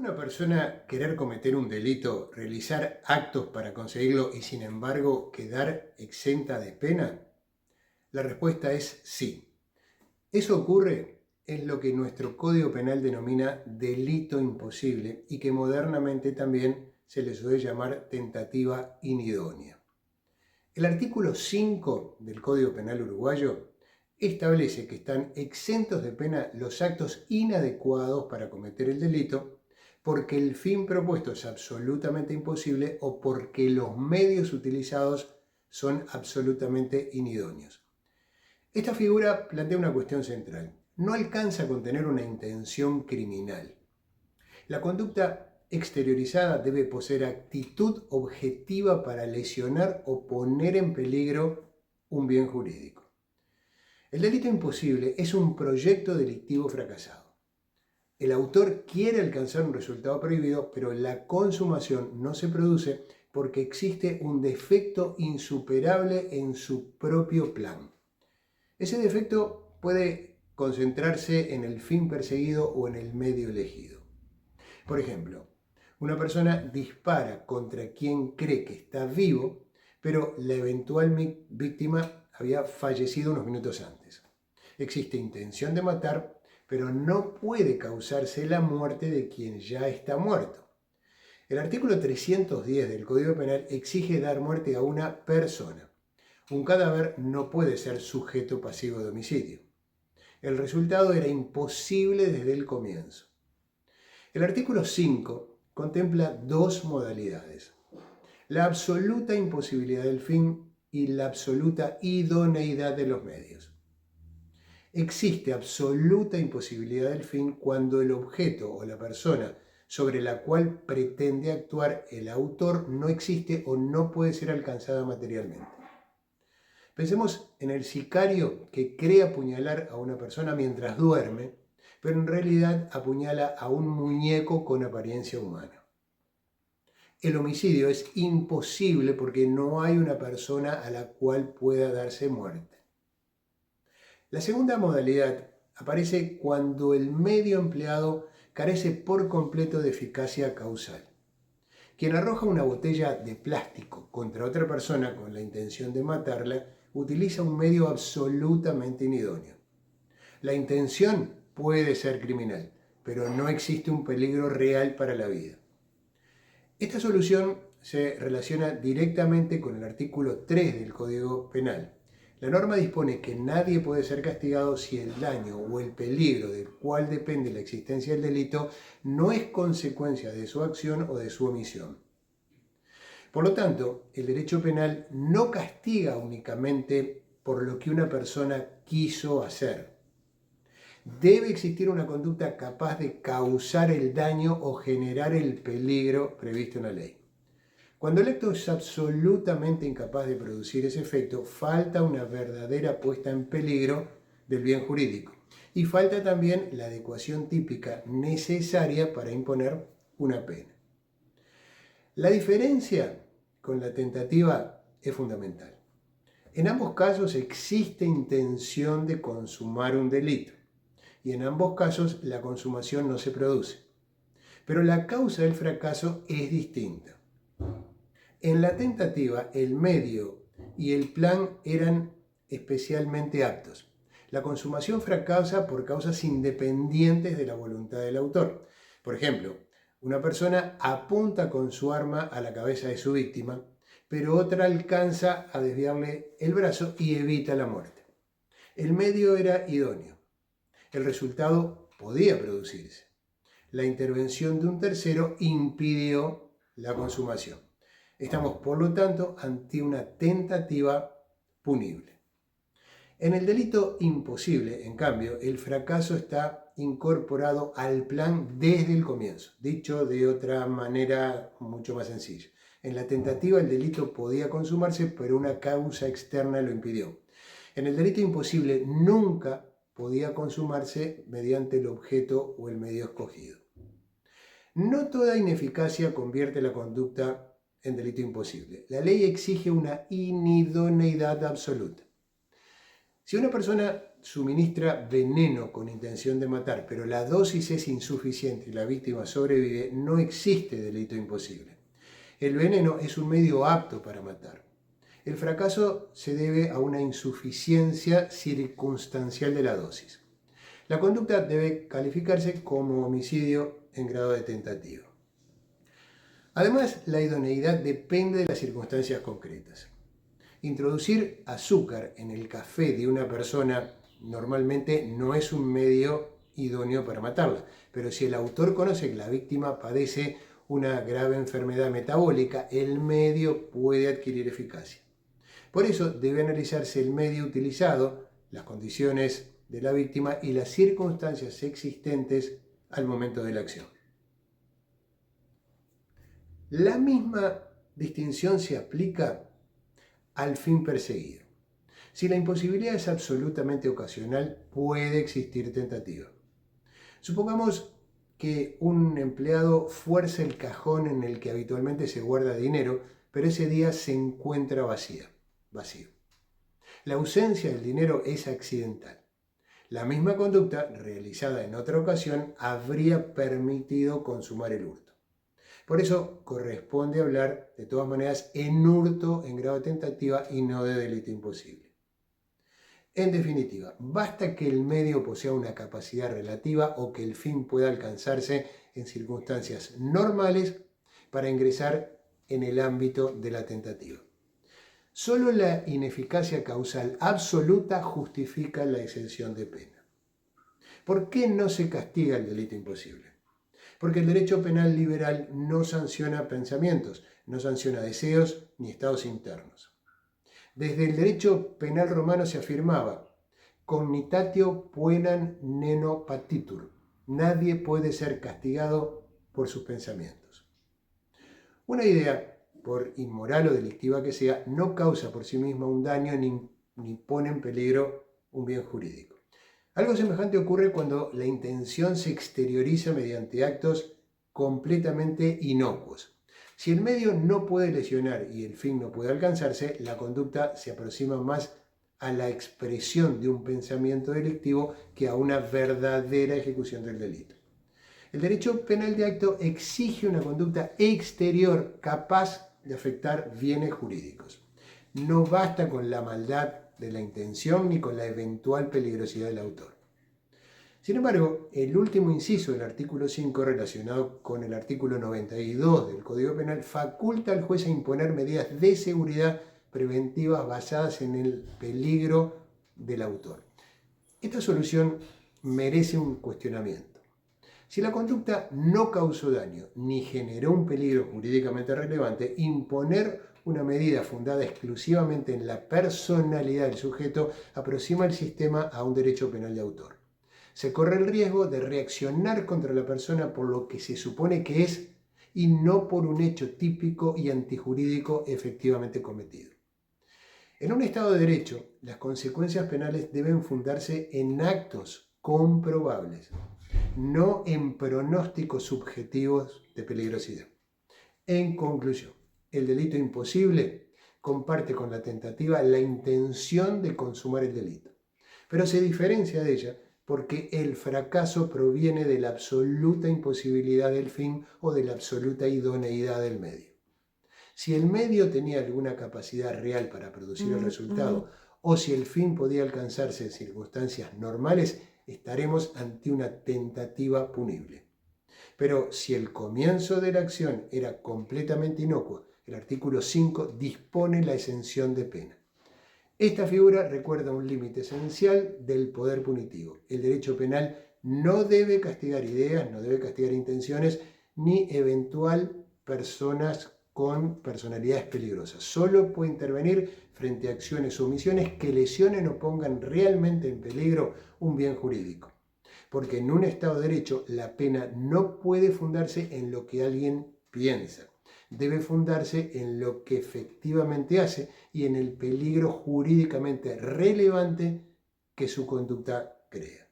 una persona querer cometer un delito, realizar actos para conseguirlo y sin embargo quedar exenta de pena? La respuesta es sí. Eso ocurre es lo que nuestro Código Penal denomina delito imposible y que modernamente también se le suele llamar tentativa inidónea. El artículo 5 del Código Penal uruguayo establece que están exentos de pena los actos inadecuados para cometer el delito porque el fin propuesto es absolutamente imposible o porque los medios utilizados son absolutamente inidóneos. Esta figura plantea una cuestión central. No alcanza con tener una intención criminal. La conducta exteriorizada debe poseer actitud objetiva para lesionar o poner en peligro un bien jurídico. El delito imposible es un proyecto delictivo fracasado. El autor quiere alcanzar un resultado prohibido, pero la consumación no se produce porque existe un defecto insuperable en su propio plan. Ese defecto puede concentrarse en el fin perseguido o en el medio elegido. Por ejemplo, una persona dispara contra quien cree que está vivo, pero la eventual víctima había fallecido unos minutos antes. Existe intención de matar, pero no puede causarse la muerte de quien ya está muerto. El artículo 310 del Código Penal exige dar muerte a una persona. Un cadáver no puede ser sujeto pasivo de homicidio. El resultado era imposible desde el comienzo. El artículo 5 contempla dos modalidades: la absoluta imposibilidad del fin y la absoluta idoneidad de los medios. Existe absoluta imposibilidad del fin cuando el objeto o la persona sobre la cual pretende actuar el autor no existe o no puede ser alcanzada materialmente. Pensemos en el sicario que cree apuñalar a una persona mientras duerme, pero en realidad apuñala a un muñeco con apariencia humana. El homicidio es imposible porque no hay una persona a la cual pueda darse muerte. La segunda modalidad aparece cuando el medio empleado carece por completo de eficacia causal. Quien arroja una botella de plástico contra otra persona con la intención de matarla utiliza un medio absolutamente inidóneo. La intención puede ser criminal, pero no existe un peligro real para la vida. Esta solución se relaciona directamente con el artículo 3 del Código Penal. La norma dispone que nadie puede ser castigado si el daño o el peligro del cual depende la existencia del delito no es consecuencia de su acción o de su omisión. Por lo tanto, el derecho penal no castiga únicamente por lo que una persona quiso hacer. Debe existir una conducta capaz de causar el daño o generar el peligro previsto en la ley. Cuando el acto es absolutamente incapaz de producir ese efecto, falta una verdadera puesta en peligro del bien jurídico y falta también la adecuación típica necesaria para imponer una pena. La diferencia con la tentativa es fundamental. En ambos casos existe intención de consumar un delito y en ambos casos la consumación no se produce. Pero la causa del fracaso es distinta. En la tentativa, el medio y el plan eran especialmente aptos. La consumación fracasa por causas independientes de la voluntad del autor. Por ejemplo, una persona apunta con su arma a la cabeza de su víctima, pero otra alcanza a desviarle el brazo y evita la muerte. El medio era idóneo. El resultado podía producirse. La intervención de un tercero impidió la consumación. Estamos, por lo tanto, ante una tentativa punible. En el delito imposible, en cambio, el fracaso está incorporado al plan desde el comienzo, dicho de otra manera mucho más sencilla. En la tentativa el delito podía consumarse, pero una causa externa lo impidió. En el delito imposible nunca podía consumarse mediante el objeto o el medio escogido. No toda ineficacia convierte la conducta en delito imposible. La ley exige una inidoneidad absoluta. Si una persona suministra veneno con intención de matar, pero la dosis es insuficiente y la víctima sobrevive, no existe delito imposible. El veneno es un medio apto para matar. El fracaso se debe a una insuficiencia circunstancial de la dosis. La conducta debe calificarse como homicidio en grado de tentativa. Además, la idoneidad depende de las circunstancias concretas. Introducir azúcar en el café de una persona normalmente no es un medio idóneo para matarla, pero si el autor conoce que la víctima padece una grave enfermedad metabólica, el medio puede adquirir eficacia. Por eso debe analizarse el medio utilizado, las condiciones de la víctima y las circunstancias existentes al momento de la acción. La misma distinción se aplica al fin perseguido. Si la imposibilidad es absolutamente ocasional, puede existir tentativa. Supongamos que un empleado fuerza el cajón en el que habitualmente se guarda dinero, pero ese día se encuentra vacío. La ausencia del dinero es accidental. La misma conducta, realizada en otra ocasión, habría permitido consumar el hurto. Por eso corresponde hablar, de todas maneras, en hurto en grado de tentativa y no de delito imposible. En definitiva, basta que el medio posea una capacidad relativa o que el fin pueda alcanzarse en circunstancias normales para ingresar en el ámbito de la tentativa. Solo la ineficacia causal absoluta justifica la exención de pena. ¿Por qué no se castiga el delito imposible? Porque el derecho penal liberal no sanciona pensamientos, no sanciona deseos ni estados internos. Desde el derecho penal romano se afirmaba: comnitatio poenam nemo patitur. Nadie puede ser castigado por sus pensamientos. Una idea, por inmoral o delictiva que sea, no causa por sí misma un daño ni pone en peligro un bien jurídico. Algo semejante ocurre cuando la intención se exterioriza mediante actos completamente inocuos. Si el medio no puede lesionar y el fin no puede alcanzarse, la conducta se aproxima más a la expresión de un pensamiento delictivo que a una verdadera ejecución del delito. El derecho penal de acto exige una conducta exterior capaz de afectar bienes jurídicos. No basta con la maldad de la intención ni con la eventual peligrosidad del autor. Sin embargo, el último inciso del artículo 5, relacionado con el artículo 92 del Código Penal, faculta al juez a imponer medidas de seguridad preventivas basadas en el peligro del autor. Esta solución merece un cuestionamiento. Si la conducta no causó daño ni generó un peligro jurídicamente relevante, imponer una medida fundada exclusivamente en la personalidad del sujeto aproxima el sistema a un derecho penal de autor. Se corre el riesgo de reaccionar contra la persona por lo que se supone que es y no por un hecho típico y antijurídico efectivamente cometido. En un Estado de Derecho, las consecuencias penales deben fundarse en actos comprobables, no en pronósticos subjetivos de peligrosidad. En conclusión, el delito imposible comparte con la tentativa la intención de consumar el delito, pero se diferencia de ella porque el fracaso proviene de la absoluta imposibilidad del fin o de la absoluta idoneidad del medio. Si el medio tenía alguna capacidad real para producir el resultado o si el fin podía alcanzarse en circunstancias normales, estaremos ante una tentativa punible. Pero si el comienzo de la acción era completamente inocuo, el artículo 5 dispone la exención de pena. Esta figura recuerda un límite esencial del poder punitivo. El derecho penal no debe castigar ideas, no debe castigar intenciones, ni eventual personas con personalidades peligrosas. Solo puede intervenir frente a acciones o omisiones que lesionen o pongan realmente en peligro un bien jurídico. Porque en un Estado de Derecho la pena no puede fundarse en lo que alguien piensa. Debe fundarse en lo que efectivamente hace y en el peligro jurídicamente relevante que su conducta crea.